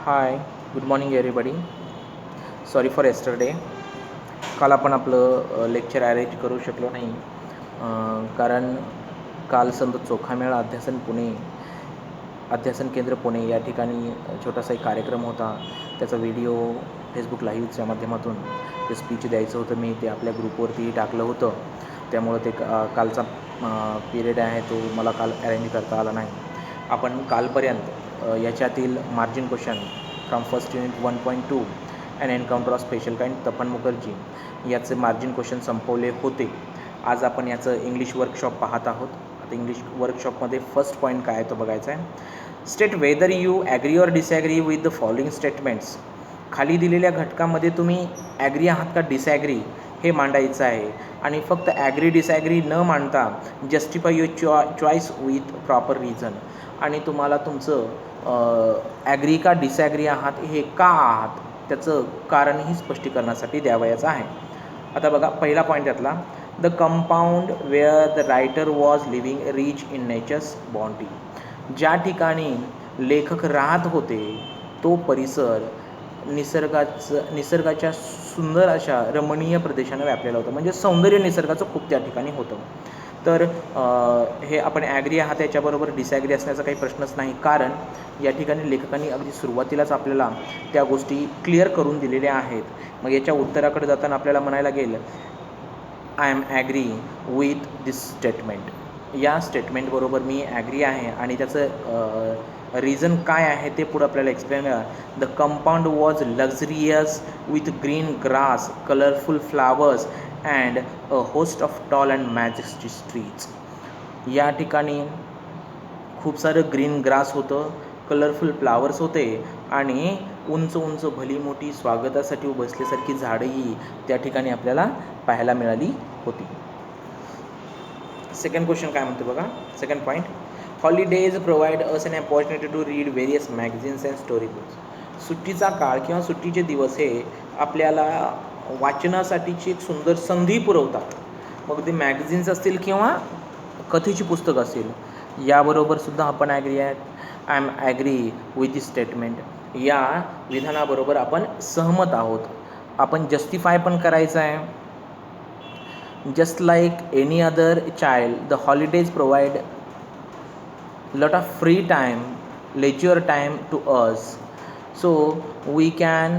High, good morning everybody. Sorry for yesterday. काल आपण आपलं लेक्चर अरेंज करू शकलो नाही कारण काल संत चोखामेळा अध्यासन केंद्र पुणे या ठिकाणी छोटासा एक कार्यक्रम होता. त्याचा व्हिडिओ फेसबुक लाईव्हच्या माध्यमातून ते स्पीच द्यायचं होतं. मी ते आपल्या ग्रुपवरती टाकलं होतं. त्यामुळं ते कालचा पिरियड आहे तो मला काल अरेंज करता आला नाही. आपण कालपर्यंत याच्यातील margin question from first unit 1.2 and encounter of special kind Tapan Mukherjee याचे मार्जिन क्वेश्चन संपवले होते. आज आपण याचं इंग्लिश वर्कशॉप पाहत आहोत. आता इंग्लिश वर्कशॉपमध्ये फर्स्ट पॉईंट काय आहे तो बघायचा आहे. State whether you agree or disagree with the following statements. खाली दिलेल्या घटकामध्ये तुम्ही ॲग्री आहात का डिसॲग्री हे मांडायचं आहे. आणि फक्त ॲग्री डिसॲग्री न मांडता justify your choice with proper reason. आणि तुम्हाला तुमचं ॲग्री का डिसॲग्री आहात हे का आहात त्याचं कारणही स्पष्टीकरणासाठी द्यावयाचं आहे. आता बघा पहिला पॉईंट त्यातला, the compound where the writer was living rich in nature's bounty. ज्या ठिकाणी लेखक राहत होते तो परिसर निसर्गाच्या सुंदर अशा रमणीय प्रदेशानं व्यापलेला होता. म्हणजे सौंदर्य निसर्गाचं खूप त्या ठिकाणी होतं. तर हे आपण ॲग्री आहात त्याच्याबरोबर डिसॲग्री असण्याचा काही प्रश्नच नाही, कारण या ठिकाणी लेखकांनी अगदी सुरुवातीलाच आपल्याला त्या गोष्टी क्लिअर करून दिलेल्या आहेत. मग याच्या उत्तराकडे जाताना आपल्याला म्हणायला लागेल, I am agree with this statement. या स्टेटमेंटबरोबर मी ॲग्री आहे आणि त्याचं रिझन काय आहे ते पुढं आपल्याला एक्सप्लेन करा. The compound was luxurious with green grass, colourful flowers and a host of tall and majestic trees. या ठिकाणी खूप सारं ग्रीन ग्रास होतं, कलरफुल फ्लावर्स होते आणि उंच उंच भली मोठी स्वागतासाठी बसल्यासारखी झाडंही त्या ठिकाणी आपल्याला पाहायला मिळाली होती. सेकंड क्वेश्चन काय म्हणतो बघा. Second point, holidays provide us an opportunity to read various magazines and story books. सुट्टीचा काळ किंवा सुट्टीचे दिवस हे आपल्याला वाचनासाठीची एक सुंदर संधी पुरवतात. मग ते मॅगझिन्स असतील किंवा कथेची पुस्तकं असतील. याबरोबरसुद्धा आपण ॲग्री आहेत. I am agree with this statement. या विधानाबरोबर आपण सहमत आहोत. आपण जस्टिफाय पण करायचं आहे. Just like any other child, the holidays provide lot of free time, leisure time to us, so we can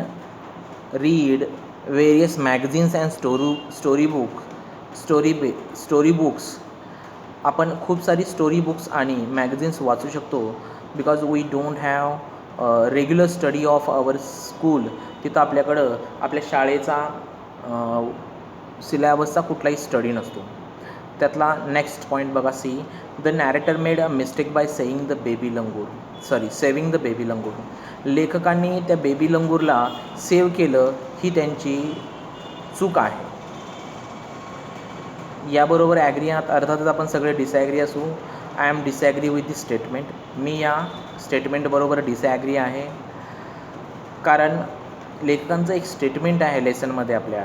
read various magazines and story books. आपण खूप सारी स्टोरी बुक्स आणि मॅगझिन्स वाचू शकतो. Because we don't have regular study of our school. तिथं आपल्याकडं आपल्या शाळेचा सिलॅबसचा कुठलाही स्टडी नसतो. त्यातला नेक्स्ट पॉईंट बघा, C. The narrator made a mistake by saving the baby langur. लेखकांनी त्या बेबी लंगूरला सेव्ह केलं ही त्यांची चूक आहे. याबरोबर ॲग्री आहात. अर्थातच आपण सगळे डिसॲग्री असू. I am disagree with this statement. मी या स्टेटमेंटबरोबर डिसॲग्री आहे, कारण लेखकांचं एक स्टेटमेंट आहे लेसनमध्ये आपल्या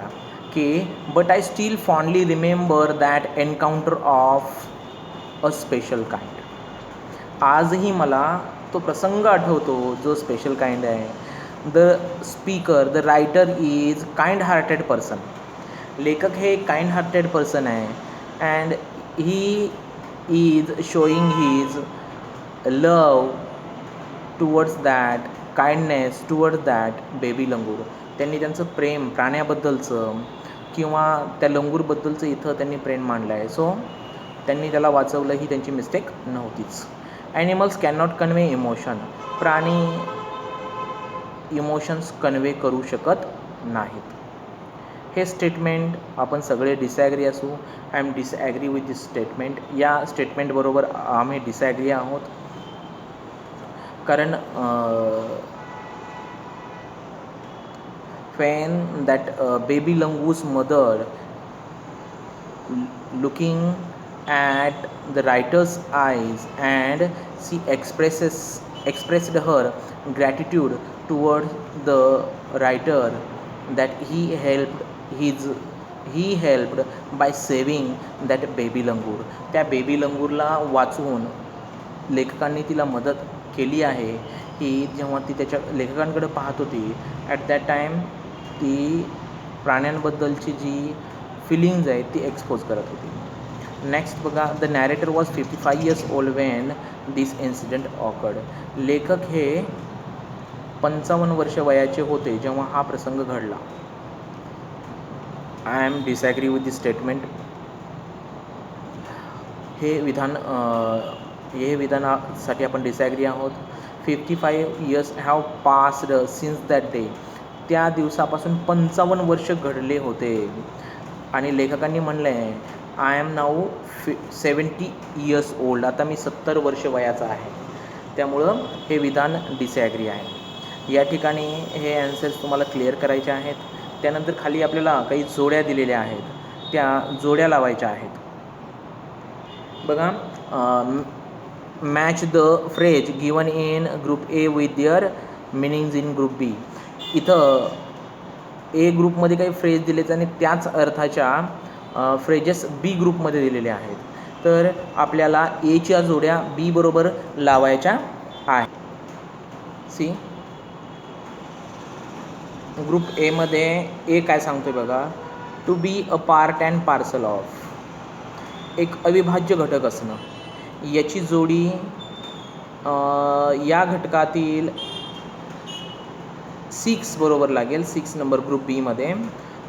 की but I still fondly remember that encounter of a special kind. आजही मला तो प्रसंग आठवतो जो स्पेशल काइंड आहे. The speaker, the writer is kind hearted person. लेखक हे काइंड हार्टेड पर्सन आहे and he is showing his love towards that, kindness towards that baby langur. त्यांनी त्यांचं प्रेम प्राण्याबद्दलचं किंवा त्या लंगूरबद्दलचं इथं त्यांनी प्रेम मांडलं आहे. सो त्यांनी त्याला वाचवलं ही त्यांची मिस्टेक नव्हतीच. Animals can not convey emotion. प्राणी इमोशन्स कन्वे करू शकत नाहीत. हे स्टेटमेंट आपण सगळे डिसॲग्री असू. I am disagree with this statement. या स्टेटमेंटबरोबर आम्ही डिसॲग्री आहोत, कारण when that baby langoose mother looking at the writer's eyes and she expressed her gratitude towards the writer that he helped by saving that baby langoor. त्या baby लंगूरला वाचवून लेखकांनी तिला मदत केली आहे की जेव्हा ती त्याच्या लेखकांकडे पाहत होती ॲट दॅट टाईम ती प्राण्यांबद्दलची जी फिलिंग्ज आहेत ती एक्सपोज करत होती. नेक्स्ट बघा, the narrator was 55 years old Wien this incident awkward. लेखक हे 55 वर्ष वयाचे होते जेव्हा हा प्रसंग घडला. I am disagree with this statement. हे विधानासाठी आपण डिसॲग्री आहोत. 55 years have passed since that day. त्या दिवसापासून 55 वर्ष घडले होते आणि लेखकांनी म्हणलं आहे I am now 70 years old. आता मी 70 वर्ष वयाचा आहे. त्यामुळं हे विधान डिसॲग्री आहे. या ठिकाणी हे ॲन्सर्स तुम्हाला क्लिअर करायचे आहेत. त्यानंतर खाली आपल्याला काही जोड्या दिलेल्या आहेत, त्या जोड्या लावायच्या आहेत. बघा, match the phrase given in group A with their meanings in group B. इथं ए ग्रुपमध्ये काही फ्रेज दिलेत आणि त्याच अर्थाच्या फ्रेजेस बी ग्रुपमध्ये दिलेल्या आहेत. तर आपल्याला एच्या जोड्या बी बरोबर लावायच्या आहेत. सी ग्रुप एमध्ये ए काय सांगतोय बघा, to be a part and parcel of. एक अविभाज्य घटक असणं. याची जोडी या घटकातील 6 बरोबर लागेल. 6 नंबर ग्रुप बीमध्ये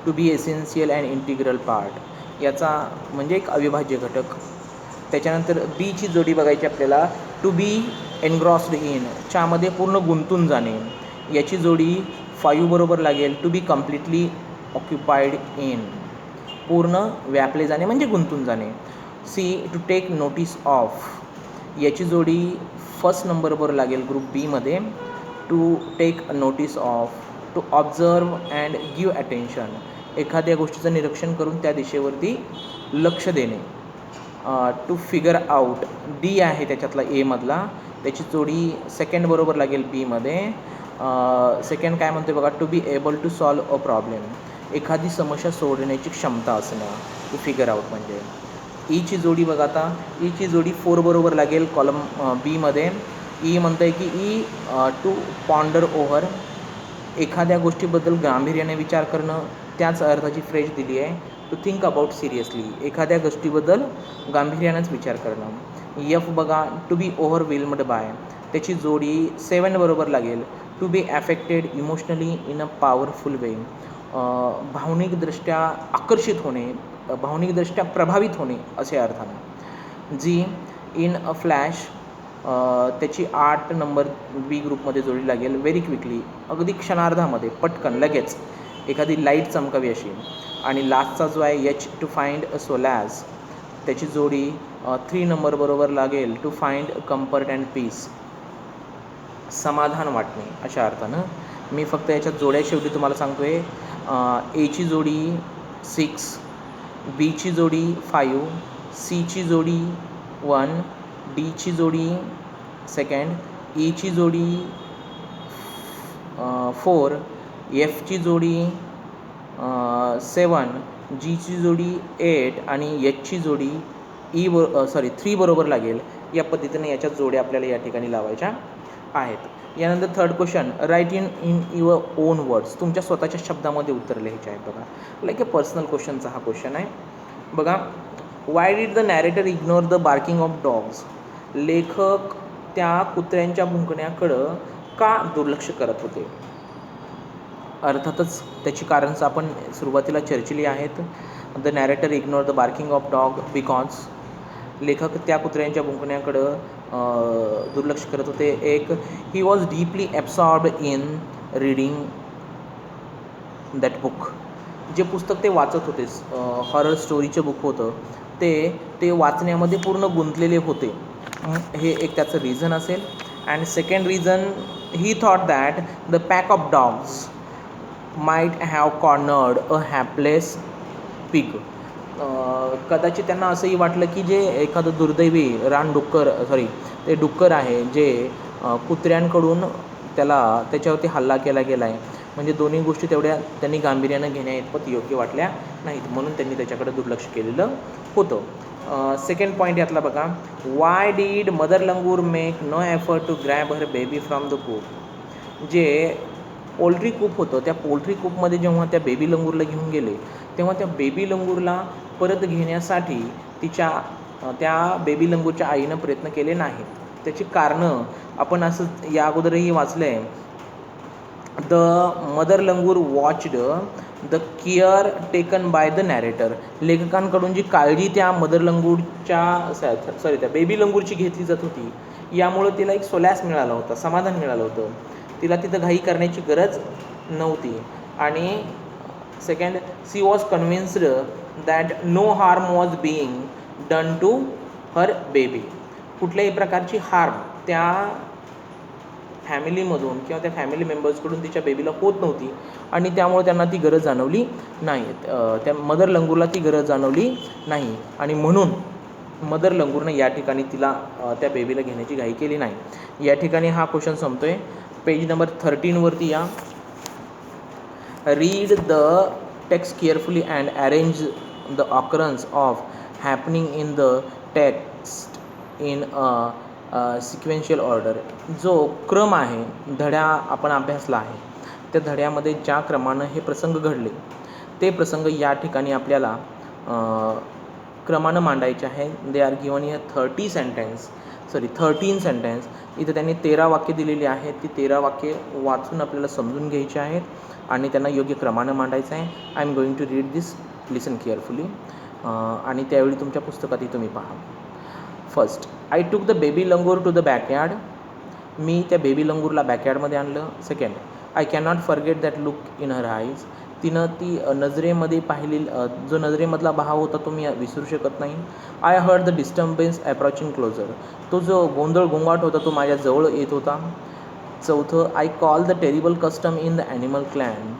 to be essential and integral part, याचा म्हणजे एक अविभाज्य घटक. त्याच्यानंतर बीची जोडी बघायची आपल्याला, टू बी एनग्रॉस्ड इन, च्यामध्ये पूर्ण गुंतून जाणे. याची जोडी 5 बरोबर लागेल. To be completely occupied in, पूर्ण व्यापले जाणे म्हणजे गुंतून जाणे. C to take notice of, याची जोडी 1st नंबरवर लागेल ग्रुप बीमध्ये. To take notice of, to observe and give attention, एखाद्या गोष्टीचं निरीक्षण करून त्या दिशेवरती लक्ष देणे. टू फिगर आउट, डी आहे त्याच्यातला एमधला, त्याची जोडी 2nd बरोबर लागेल बीमध्ये. 2nd काय म्हणते बघा, to be able to solve a problem, एखादी समस्या सोडवण्याची क्षमता असणं. टू फिगर आउट म्हणजे. ईची जोडी बघा, आता ईची जोडी 4 बरोबर लागेल कॉलम बीमध्ये. ई म्हणतं आहे की ई टू पॉन्डर ओव्हर, एखाद्या गोष्टीबद्दल गांभीर्याने विचार करणं. त्याच अर्थाची फ्रेज दिली आहे, टू थिंक अबाउट सिरियसली, एखाद्या गोष्टीबद्दल गांभीर्यानेच विचार करणं. एफ बघा, टू बी ओव्हरवेल्म्ड बाय, त्याची जोडी 7 बरोबर लागेल. To be affected emotionally in a powerful way, भावनिकदृष्ट्या आकर्षित होणे, भावनिकदृष्ट्या प्रभावित होणे असे अर्थानं. जी इन अ फ्लॅश, त्याची 8 नंबर बी ग्रुपमध्ये जोडी लागेल. व्हेरी क्विकली, अगदी क्षणार्धामध्ये, पटकन लगेच, एखादी लाईट चमकावी अशी. आणि लास्टचा जो आहे H, to find a solace, त्याची जोडी 3 नंबर बरोबर लागेल. To find comfort and peace, समाधान वाटणे अशा अर्थानं. मी फक्त याच्यात जोड्या शेवटी तुम्हाला सांगतो आहे. एची जोडी 6, बीची जोडी 5, सीची जोडी 1, डीची जोडी 2nd, ईची जोडी 4, एफची जोडी 7, जीची जोडी 8 आणि एचची जोडी 3 बरोबर लागेल. या पद्धतीने याच्या जोड्या आपल्याला या ठिकाणी लावायच्या आहेत. यानंतर 3rd question, write in your own words, तुमच्या स्वतःच्या शब्दामध्ये उत्तर लिहायचे आहेत बघा. लाईक ए पर्सनल क्वेश्चनचा हा क्वेश्चन आहे बघा. Why did the narrator ignore the barking of dogs, लेखक त्या कुत्र्यांच्या भुंकण्याकडं का दुर्लक्ष करत होते. अर्थातच त्याची कारणं आपण सुरुवातीला चर्चिली आहेत. The narrator ignore the barking of dog because, लेखक त्या कुत्र्यांच्या भुंकण्याकडं दुर्लक्ष करत होते. एक, he was deeply absorbed in reading that book, जे पुस्तक ते वाचत होते, हॉरर स्टोरीचं बुक होतं ते वाचण्यामध्ये पूर्ण गुंतलेले होते. हे एक त्याचं रिझन असेल. And 2nd reason, he thought that the pack of dogs might have cornered a हॅपलेस pig, कदाचित त्यांना असंही वाटलं की जे एखादं दुर्दैवी ते डुक्कर आहे जे कुत्र्यांकडून त्याच्यावरती हल्ला केला गेला आहे. म्हणजे दोन्ही गोष्टी तेवढ्या त्यांनी गांभीर्यानं घेण्याइतपत योग्य वाटल्या नाहीत, म्हणून त्यांनी त्याच्याकडे दुर्लक्ष केलेलं होतं. सेकंड पॉईंट यातला बघा, why did mother langur make no effort to grab her baby from the coop. जे पोल्ट्री कूप होतं त्या पोल्ट्री कूपमध्ये जेव्हा त्या बेबी लंगूरला घेऊन गेले तेव्हा त्या बेबी लंगूरला परत घेण्यासाठी त्या बेबी लंगूरच्या आईनं प्रयत्न केले नाहीत. त्याची कारणं आपण असं या अगोदरही वाचलं आहे. The mother langur watched the care taken by the narrator. लेखकांकडून जी काळजी त्या मदर लंगूरच्या त्या बेबी लंगूरची घेतली जात होती, यामुळं तिला एक सोलॅस मिळाला होता, समाधान मिळालं होतं. तिला तिथं घाई करण्याची गरज नव्हती. आणि second, she was convinced that no harm was being done to her baby. कुठल्याही प्रकारची हार्म त्या फॅमिलीमधून किंवा त्या फॅमिली मेंबर्सकडून तिच्या बेबीला होत नव्हती आणि त्यामुळे त्यांना ती गरज जाणवली नाही. त्या मदर लंगूरला ती गरज जाणवली नाही आणि म्हणून मदर लंगूरनं या ठिकाणी तिला त्या बेबीला घेण्याची घाई केली नाही. या ठिकाणी हा क्वेश्चन संपतोय. पेज नंबर 13वरती या. Read the text carefully and arrange the occurrence of happening in the text in sequential order. जो क्रम आहे, धड्या आपण अभ्यासला आहे, त्या धड्यामध्ये ज्या क्रमानं हे प्रसंग घडले ते प्रसंग या ठिकाणी आपल्याला क्रमानं मांडायचे आहे. They are given in 13 sentence. इथं त्यांनी 13 वाक्य दिलेली आहेत. ती 13 वाक्य वाचून आपल्याला समजून घ्यायची आहेत आणि त्यांना योग्य क्रमानं मांडायचं आहे. I am going to read this, listen carefully. आणि त्यावेळी तुमच्या पुस्तकातही तुम्ही पहा. First, I took the baby langur to the backyard. मी त्या बेबी लंगूरला बॅकयार्डमध्ये आणलं. Second, I cannot forget that look in her eyes. तिनं ती नजरेमध्ये जो नजरेमधला भाव होता तो मी विसरू शकत नाही. I heard the disturbance approaching closer. तो जो गोंधळ गोंगाट होता तो माझ्या जवळ येत होता. चौथं, I call the terrible custom in the animal clan.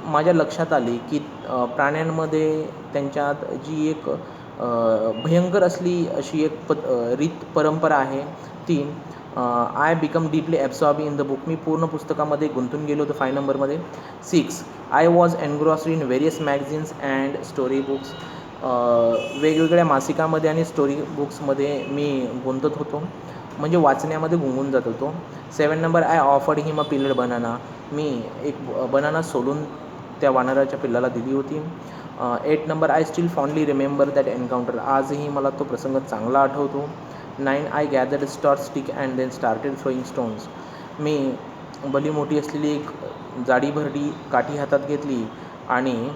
माझ्या लक्षात आले की प्राण्यांमध्ये त्यांच्यात जी एक भयंकर असली अशी एक रीत परंपरा आहे ती. I become deeply absorb in the book. मी पूर्ण पुस्तकामध्ये गुंतून गेलो होतो 5 नंबरमध्ये. 6, I was engrossed in various magazines and story books. वेगवेगळ्या मासिकामध्ये आणि स्टोरी बुक्समध्ये मी गुंतत होतो, म्हणजे वाचण्यामध्ये गुंगून जात होतो. 7 number, I offered him a peeled banana. मी एक बनाना सोलून त्या वानराच्या पिल्लाला दिली होती. 8 number, I still fondly remember that encounter. आजही मला तो प्रसंग चांगला आठवतो. 9, I gathered stout stick and then started throwing stones. मी भली मोठी असलेली एक जाडी भरडी काठी हातात घेतली आणि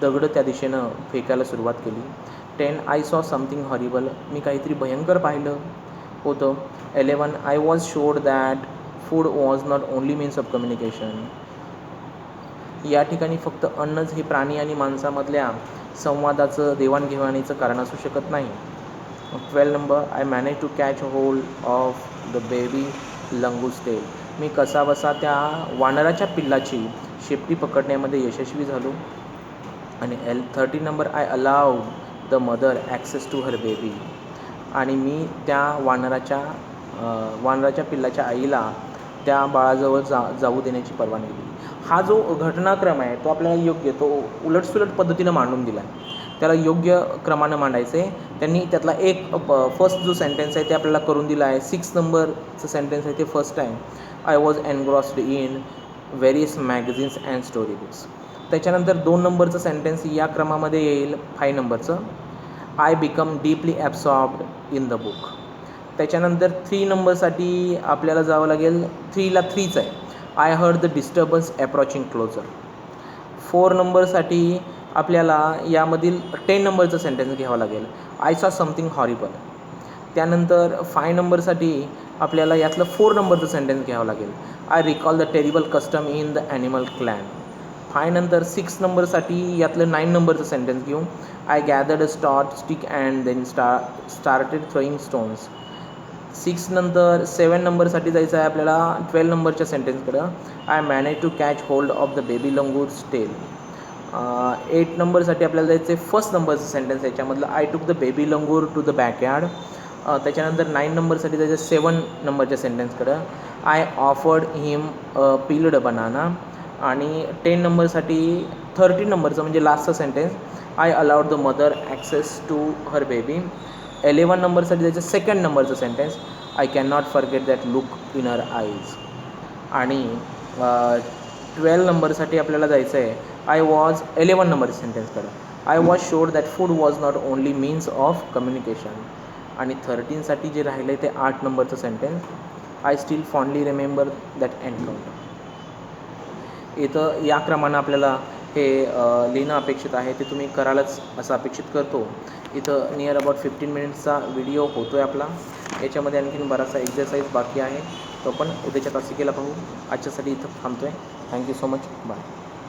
दगड त्या दिशेनं फेकायला सुरुवात केली. 10, आय सॉ समथिंग हॉरिबल. मी काहीतरी भयंकर पाहिलं होतं. 11, I was showed that food was not only means of communication. या ठिकाणी फक्त अन्नच हे प्राणी आणि माणसामधल्या संवादाचं देवाणघेवाणीचं कारण असू शकत नाही. 12 number, I manage to catch hold of the baby langur's tail. मी कसाबसा त्या वानराच्या पिल्लाची शेपटी पकडण्यामध्ये यशस्वी झालो. आणि 13 number, I allowed the mother access to her baby. आणि मी त्या वानराच्या पिल्लाच्या आईला त्या बाळाजवळ जाऊ देण्याची परवानगी दिली. हा जो घटनाक्रम आहे तो आपल्याला योग्य, तो उलटसुलट पद्धतीनं मांडून दिला आहे. त्याला योग्य क्रमानं मांडायचं आहे. त्यांनी त्यातला एक फर्स्ट जो सेंटेन्स आहे ते आपल्याला करून दिला आहे. 6 नंबरचं सेंटेन्स आहे ते first time, I was engrossed in various magazines and story books. त्याच्यानंतर 2 नंबरचं सेंटेन्स या क्रमामध्ये येईल. 5 नंबरचं, I become deeply absorbed in the book. त्याच्यानंतर 3 नंबरसाठी आपल्याला जावं लागेल. 3ला 3च आहे, I heard the disturbance approaching closer. 4 नंबरसाठी आपल्याला यामधील 10 नंबरचं सेंटेन्स घ्यावं लागेल, आय सॉ समथिंग हॉरिबल. त्यानंतर 5 नंबरसाठी आपल्याला यातलं 4 नंबरचं सेंटेन्स घ्यावं लागेल, I recall the terrible custom in the animal clan. 5 नंतर 6 नंबरसाठी यातलं 9 नंबरचं सेंटेन्स घेऊ, I gathered a stout stick and then started throwing stones. 6 नंतर 7 नंबरसाठी जायचं आहे आपल्याला 12 नंबरच्या सेंटेन्सकडं, I manage to catch hold of the baby langurs tail. 8 नंबरसाठी आपल्याला जायचं आहे फर्स्ट नंबरचं सेंटेन्स याच्यामधलं, I took the baby langur to the backyard. त्याच्यानंतर 9 नंबरसाठी जायचं 7 नंबरच्या सेंटेन्सकडं, I offered him a peeled banana. आणि 10 नंबरसाठी 13 नंबरचं म्हणजे लास्टचं sentence, I allowed the mother access to her baby. 11 नंबरसाठी त्याचं सेकंड नंबरचं sentence, I can not forget that look in her eyes. आणि 12 नंबरसाठी आपल्याला जायचं आहे, आय वॉज 11 नंबरचं सेंटेन्सकडं, I was sure that food was not only means of communication. आणि 13साठी जे राहिलं आहे ते 8 नंबरचं sentence, I still fondly remember that encounter. इथं या क्रमानं आपल्याला हे लिहिणं अपेक्षित आहे, ते तुम्ही करालच असं अपेक्षित करतो. इथं नियर अबाउट 15 मिनिट्सचा व्हिडिओ होतो आहे आपला. याच्यामध्ये आणखीन बराचसा एक्झरसाईज बाकी आहे, तो पण उद्याच्या तासिकेला पाहू. आजच्यासाठी इथं थांबतो आहे. Thank you so much. बाय.